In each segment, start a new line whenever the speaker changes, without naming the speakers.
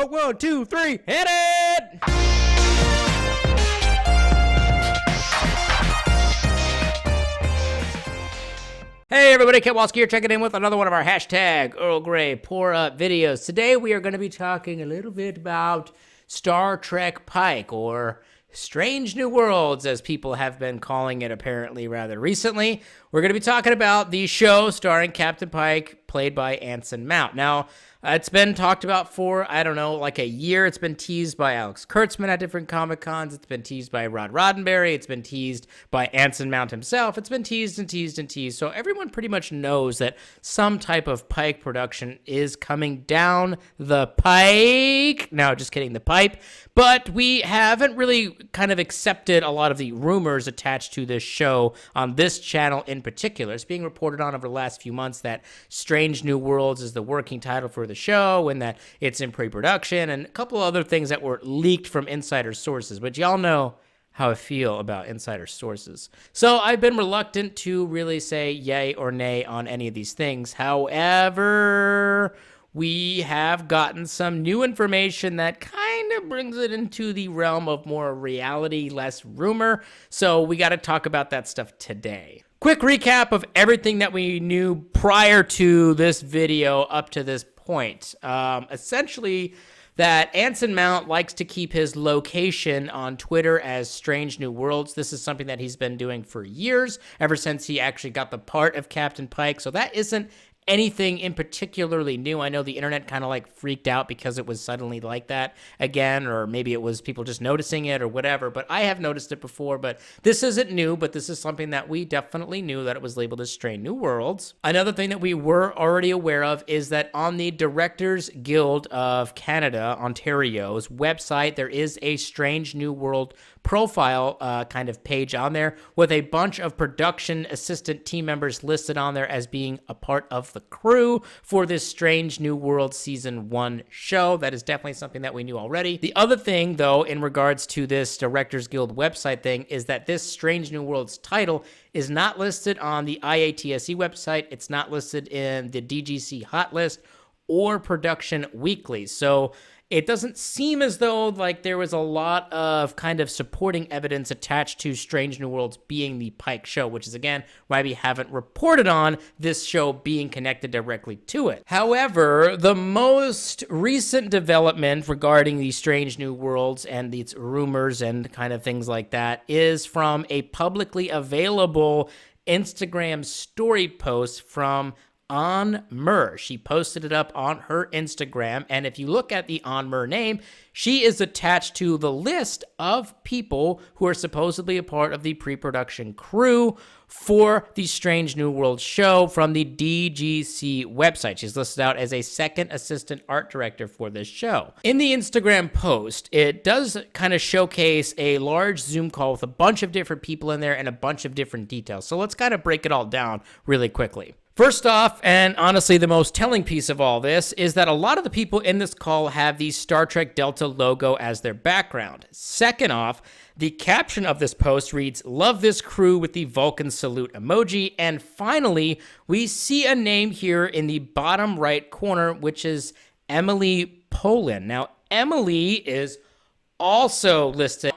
1, 2, 3, hit it! Hey everybody, Ketwolski here, checking in with another one of our hashtag Earl Grey Pour Up videos. Today we are going to be talking a little bit about Star Trek Pike, or Strange New Worlds, as people have been calling it apparently rather recently. We're going to be talking about the show starring Captain Pike, played by Anson Mount. Now, it's been talked about for, like a year. It's been teased by Alex Kurtzman at different Comic-Cons. It's been teased by Roddenberry. It's been teased by Anson Mount himself. It's been teased and teased and teased. So everyone pretty much knows that some type of Pike production is coming down the pike. No, just kidding, the pipe. But we haven't really kind of accepted a lot of the rumors attached to this show on this channel in particular. It's being reported on over the last few months that Strange New Worlds is the working title for the show and that it's in pre-production and a couple other things that were leaked from insider sources. But y'all know how I feel about insider sources. So I've been reluctant to really say yay or nay on any of these things. However, we have gotten some new information that kind of brings it into the realm of more reality, less rumor. So we got to talk about that stuff today. Quick recap of everything that we knew prior to this video up to this point. Essentially, that Anson Mount likes to keep his location on Twitter as Strange New Worlds. This is something that he's been doing for years, ever since he actually got the part of Captain Pike. So that isn't anything in particularly new. I know the internet kind of freaked out because it was suddenly like that again, or maybe it was people just noticing it or whatever, but I have noticed it before. But this isn't new, but this is something that we definitely knew, that it was labeled as Strange New Worlds. Another thing that we were already aware of is that on the Directors Guild of Canada, Ontario's website, there is a Strange New World profile kind of page on there with a bunch of production assistant team members listed on there as being a part of the crew for this Strange New World Season 1 show. That is definitely something that we knew already. The other thing, though, in regards to this Directors Guild website thing, is that this Strange New Worlds title is not listed on the IATSE website. It's not listed in the DGC hot list or Production Weekly. So it doesn't seem as though there was a lot of kind of supporting evidence attached to Strange New Worlds being the Pike show, which is, again, why we haven't reported on this show being connected directly to it. However, the most recent development regarding the Strange New Worlds and its rumors and kind of things like that is from a publicly available Instagram story post from OnMer. She posted it up on her Instagram, and if you look at the OnMer name, she is attached to the list of people who are supposedly a part of the pre-production crew for the Strange New World show from the DGC website. She's listed out as a second assistant art director for this show. In the Instagram post, it does kind of showcase a large Zoom call with a bunch of different people in there and a bunch of different details. So let's kind of break it all down really quickly. First off, and honestly the most telling piece of all this, is that a lot of the people in this call have the Star Trek Delta logo as their background. Second off, the caption of this post reads, "Love this crew," with the Vulcan salute emoji. And finally, we see a name here in the bottom right corner, which is Emily Poland. Now, Emily is also listed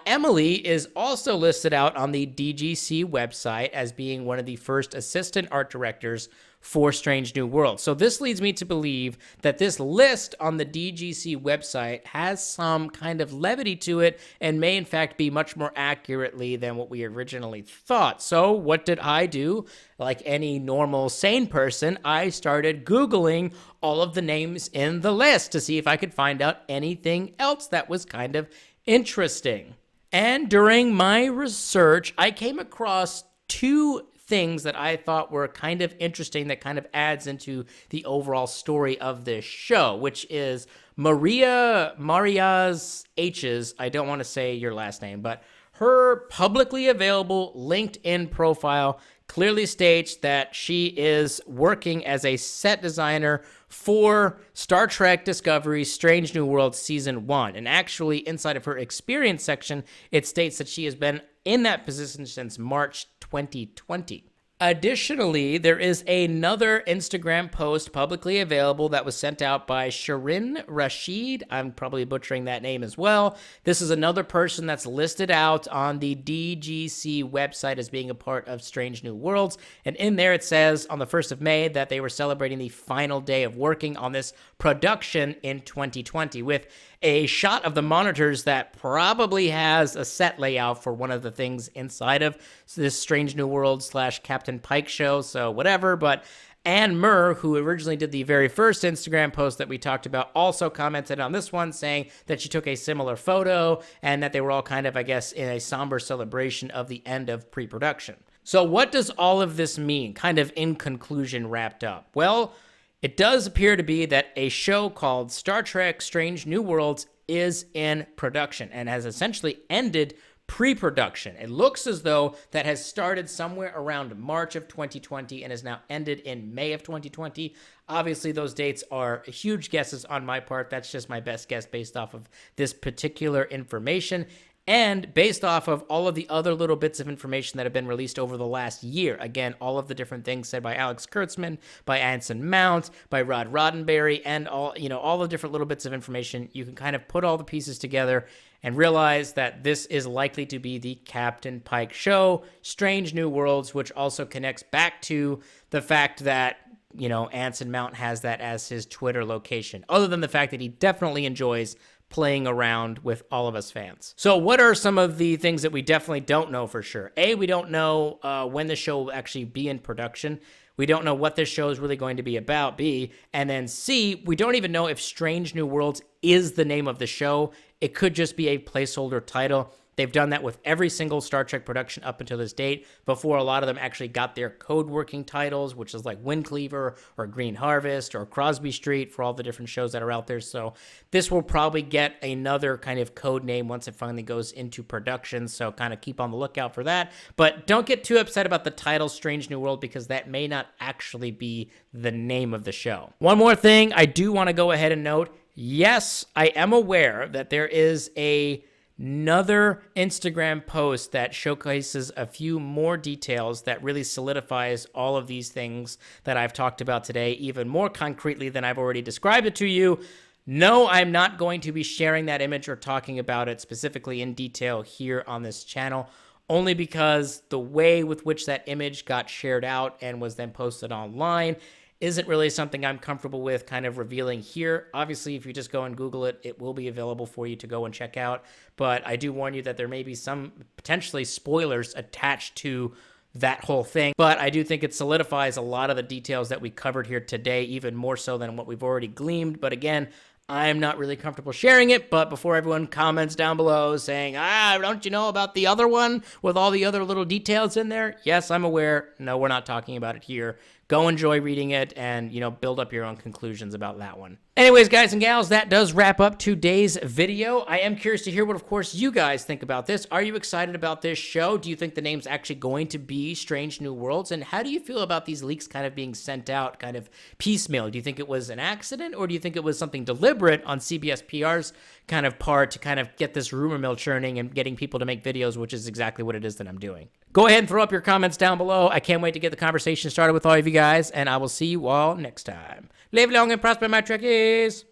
out on the DGC website as being one of the first assistant art directors for Strange New World. So this leads me to believe that this list on the DGC website has some kind of levity to it and may in fact be much more accurately than what we originally thought. So what did I do? Like any normal sane person, I started Googling all of the names in the list to see if I could find out anything else that was kind of interesting. And during my research, I came across two things that I thought were kind of interesting that kind of adds into the overall story of this show, which is Maria's H's, I don't want to say your last name, but her publicly available LinkedIn profile clearly states that she is working as a set designer for Star Trek Discovery's Strange New Worlds Season 1. And actually, inside of her experience section, it states that she has been in that position since March 2020. Additionally, there is another Instagram post publicly available that was sent out by Shirin Rashid. I'm probably butchering that name as well. This is another person that's listed out on the DGC website as being a part of Strange New Worlds. And in there it says on the 1st of May that they were celebrating the final day of working on this production in 2020 with a shot of the monitors that probably has a set layout for one of the things inside of this Strange New World / Captain Pike show, so whatever. But OnMer, who originally did the very first Instagram post that we talked about, also commented on this one, saying that she took a similar photo and that they were all kind of, I guess, in a somber celebration of the end of pre-production. So what does all of this mean, kind of in conclusion wrapped up? Well, it does appear to be that a show called Star Trek Strange New Worlds is in production and has essentially ended pre-production. It looks as though that has started somewhere around March of 2020 and has now ended in May of 2020. Obviously, those dates are huge guesses on my part. That's just my best guess based off of this particular information. And based off of all of the other little bits of information that have been released over the last year. Again, all of the different things said by Alex Kurtzman, by Anson Mount, by Rod Roddenberry, and all the different little bits of information. You can kind of put all the pieces together and realize that this is likely to be the Captain Pike show, Strange New Worlds, which also connects back to the fact that Anson Mount has that as his Twitter location, other than the fact that he definitely enjoys playing around with all of us fans. So what are some of the things that we definitely don't know for sure? A, we don't know when the show will actually be in production. We don't know what this show is really going to be about, B. And then C, we don't even know if Strange New Worlds is the name of the show. It could just be a placeholder title. They've done that with every single Star Trek production up until this date, before a lot of them actually got their code working titles, which is like Windcleaver or Green Harvest or Crosby Street for all the different shows that are out there. So this will probably get another kind of code name once it finally goes into production. So kind of keep on the lookout for that. But don't get too upset about the title Strange New World, because that may not actually be the name of the show. One more thing I do want to go ahead and note. Yes, I am aware that there is another Instagram post that showcases a few more details that really solidifies all of these things that I've talked about today even more concretely than I've already described it to you. No, I'm not going to be sharing that image or talking about it specifically in detail here on this channel, only because the way with which that image got shared out and was then posted online isn't really something I'm comfortable with kind of revealing here. Obviously, if you just go and Google it, it will be available for you to go and check out. But I do warn you that there may be some potentially spoilers attached to that whole thing. But I do think it solidifies a lot of the details that we covered here today, even more so than what we've already gleaned. But again, I'm not really comfortable sharing it, but before everyone comments down below saying, don't you know about the other one with all the other little details in there? Yes, I'm aware. No, we're not talking about it here. Go enjoy reading it and, build up your own conclusions about that one. Anyways, guys and gals, that does wrap up today's video. I am curious to hear what, of course, you guys think about this. Are you excited about this show? Do you think the name's actually going to be Strange New Worlds? And how do you feel about these leaks kind of being sent out kind of piecemeal? Do you think it was an accident, or do you think it was something deliberate on CBS PR's kind of part to kind of get this rumor mill churning and getting people to make videos, which is exactly what it is that I'm doing? Go ahead and throw up your comments down below. I can't wait to get the conversation started with all of you guys, and I will see you all next time. Live long and prosper, my Trekkies!